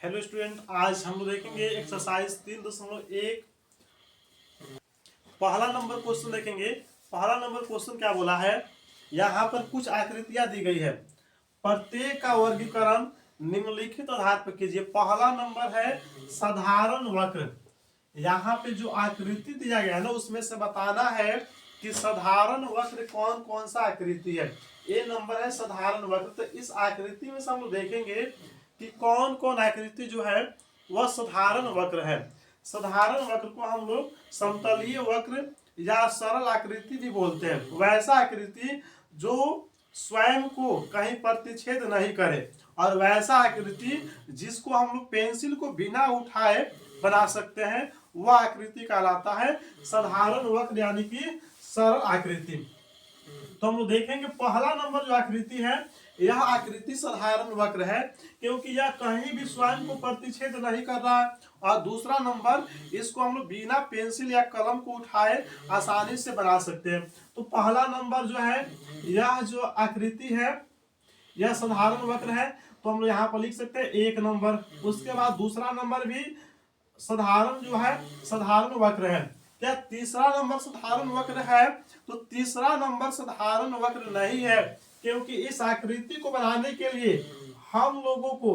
Hello student, आज हम लोग देखेंगे एक्सरसाइज 3.1। पहला नंबर क्वेश्चन देखेंगे। पहला नंबर क्वेश्चन क्या बोला है, यहाँ पर कुछ आकृतियां दी गई है, प्रत्येक का वर्गीकरण निम्नलिखित आधार पर कीजिए। पहला नंबर है साधारण वक्र। यहाँ पे जो आकृति दिया गया है ना, उसमें से बताना है कि साधारण वक्र कौन कौन सा आकृति है। ये नंबर है साधारण वक्र। तो इस आकृति में से हम लोग देखेंगे कि कौन कौन आकृति जो है वह साधारण वक्र है। साधारण वक्र को हम लोग समतलीय वक्र या सरल आकृति भी बोलते हैं। वैसा आकृति जो स्वयं को कहीं प्रतिच्छेद नहीं करे, और वैसा आकृति जिसको हम लोग पेंसिल को बिना उठाए बना सकते हैं, वह आकृति कहलाता है साधारण वक्र यानी कि सरल आकृति। तो हम लोग देखेंगे पहला नंबर जो आकृति है, यह आकृति साधारण वक्र है, क्योंकि यह कहीं भी स्वयं को प्रतिच्छेद नहीं कर रहा है। और दूसरा नंबर, इसको हम लोग बिना पेंसिल या कलम को उठाए आसानी से बना सकते हैं। तो पहला नंबर जो है, यह जो आकृति है यह साधारण वक्र है, तो हम लोग यहाँ पर लिख सकते हैं 1 नंबर। उसके बाद दूसरा नंबर भी साधारण जो है साधारण वक्र है। क्या तीसरा नंबर साधारण वक्र है? तो तीसरा नंबर साधारण वक्र नहीं है, क्योंकि इस आकृति को बनाने के लिए हम लोगों को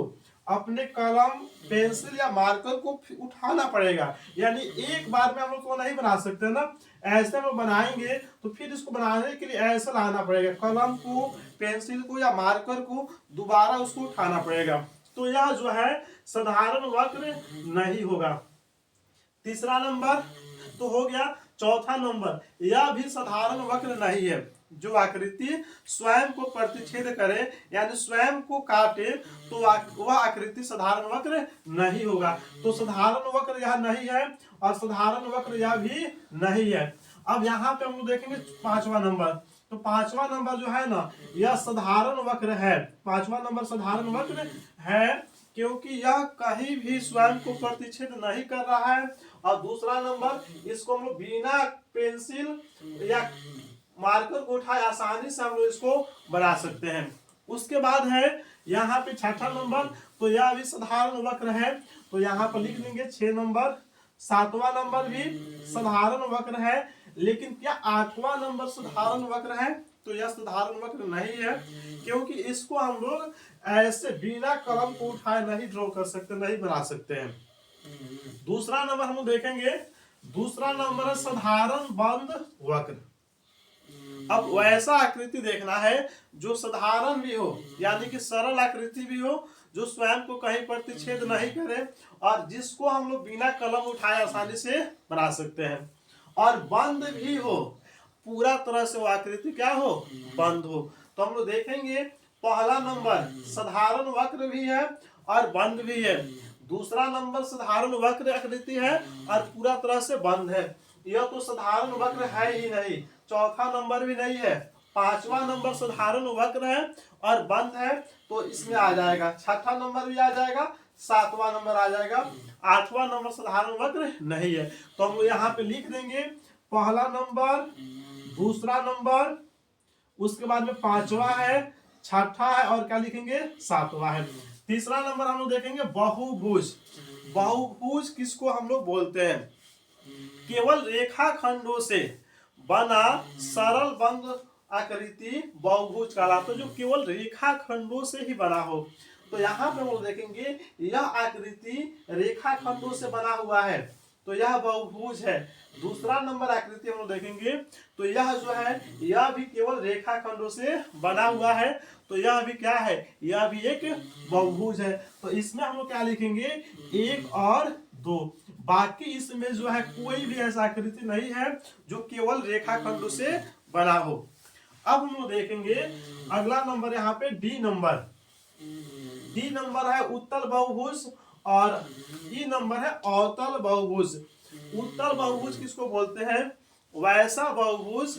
अपने कलम, पेंसिल या मार्कर को उठाना पड़ेगा। यानी एक बार में हम लोग को नहीं बना सकते ना, ऐसे हम लोग बनाएंगे तो फिर इसको बनाने के लिए ऐसा लाना पड़ेगा, कलम को, पेंसिल को या मार्कर को दोबारा उसको उठाना पड़ेगा। तो यह जो है साधारण वक्र नहीं होगा। तीसरा नंबर तो हो गया। चौथा नंबर, यह भी साधारण वक्र नहीं है। जो आकृति स्वयं को प्रतिच्छेद करे यानी स्वयं को काटे, तो वह आकृति साधारण वक्र नहीं होगा। तो साधारण वक्र यह नहीं है और साधारण वक्र यह भी नहीं है। अब यहाँ पे हम लोग देखेंगे पांचवा नंबर। तो पांचवा नंबर जो है ना, यह साधारण वक्र है। पांचवा नंबर साधारण वक्र है, क्योंकि यह कहीं भी स्वयं को प्रतिच्छेद नहीं कर रहा है। और दूसरा नंबर, इसको हम लोग बिना पेंसिल या मार्कर को उठाए आसानी से हम लोग इसको बना सकते हैं। उसके बाद है यहाँ पे छठा नंबर, तो यह भी साधारण वक्र है, तो यहाँ पर लिख देंगे 6 नंबर। सातवां नंबर भी साधारण वक्र है, लेकिन क्या आठवां नंबर साधारण वक्र है? तो यह साधारण वक्र नहीं है, क्योंकि इसको हम लोग ऐसे बिना कलम को उठाए नहीं ड्रॉ कर सकते, नहीं बना सकते हैं। दूसरा नंबर हम लोग देखेंगे। दूसरा नंबर है साधारण बंद वक्र। अब वैसा आकृति देखना है जो साधारण भी हो, यानी कि सरल आकृति भी हो, जो स्वयं को कहीं प्रतिच्छेद नहीं करे और जिसको हम लोग बिना कलम उठाए आसानी से बना सकते हैं, और बंद भी हो, पूरा तरह से वो आकृति क्या हो, बंद हो। तो हम लोग देखेंगे पहला नंबर साधारण वक्र भी है और बंद भी है। दूसरा नंबर साधारण वक्र आकृति है और पूरा तरह से बंद है। यह तो साधारण वक्र है ही नहीं। चौथा नंबर भी नहीं है। पांचवा नंबर साधारण वक्र है और बंद है, तो इसमें आ जाएगा। छठा नंबर भी आ जाएगा, सातवां नंबर आ जाएगा, आठवां नंबर साधारण वक्र नहीं है। तो हम यहाँ पे लिख देंगे पहला नंबर, दूसरा नंबर, उसके बाद में पांचवा है, छठा है और क्या लिखेंगे, सातवां है। तीसरा नंबर हम लोग देखेंगे बहुभुज। बहुभुज किसको हम लोग बोलते हैं? केवल रेखाखंडों से बना सरल बंद आकृति बहुभुज कहलाता है, जो केवल रेखाखंडों से ही बना हो। तो यहाँ पे हम लोग देखेंगे यह आकृति रेखाखंडों से बना हुआ है, तो यह बहुभुज है। दूसरा नंबर आकृति हम लोग देखेंगे, तो यह जो है यह भी केवल रेखाखंडों से बना हुआ है, तो यह भी क्या है, यह भी एक बहुभुज है। तो इसमें हम लोग क्या लिखेंगे, 1 और 2। बाकी इसमें जो है कोई भी ऐसा आकृति नहीं है जो केवल रेखाखंडों से बना हो। अब हम लोग देखेंगे अगला नंबर, यहाँ पे डी नंबर। डी नंबर है उत्तल बहुभुज और ई नंबर है अवतल बहुभुज। उत्तल बहुभुज किसको बोलते हैं? वैसा बहुभुज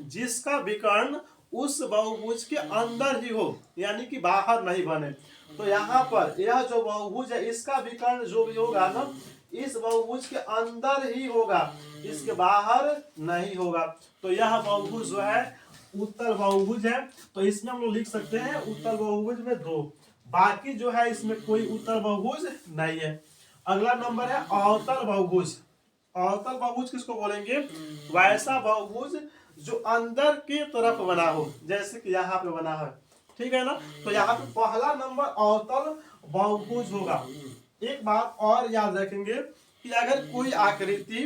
जिसका विकर्ण उस बहुभुज के अंदर ही हो, यानी कि बाहर नहीं बने। तो यहाँ पर यह जो बहुभुज है, इसका विकर्ण जो भी होगा ना, इस बहुभुज के अंदर ही होगा, इसके बाहर नहीं होगा। तो यह बहुभुज जो है उत्तल बहुभुज है। तो इसमें हम लोग लिख सकते हैं उत्तल बहुभुज में 2। बाकी जो है इसमें कोई उत्तर बहुभुज नहीं है। अगला नंबर है अवतल बहुभुज। अवतल बहुभुज किसको बोलेंगे? वैसा बहुभुज जो अंदर की तरफ बना हो, जैसे कि यहाँ पे बना है, ठीक है ना। तो यहाँ पे पहला नंबर अवतल बहुभुज होगा। एक बात और याद रखेंगे कि अगर कोई आकृति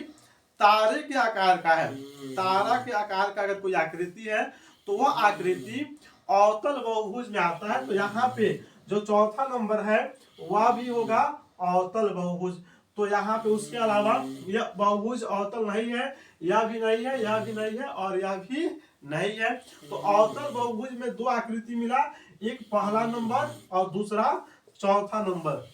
तारे के आकार का है, तारा के आकार का अगर कोई आकृति है तो वह आकृति अवतल बहुभुज में आता है। तो यहाँ पे जो चौथा नंबर है वह भी होगा अवतल बहुभुज। तो यहाँ पे उसके अलावा यह बहुभुज अवतल नहीं है, यह भी नहीं है, यह भी नहीं है और यह भी नहीं है। तो अवतल बहुभुज में दो आकृति मिला, एक पहला नंबर और दूसरा चौथा नंबर।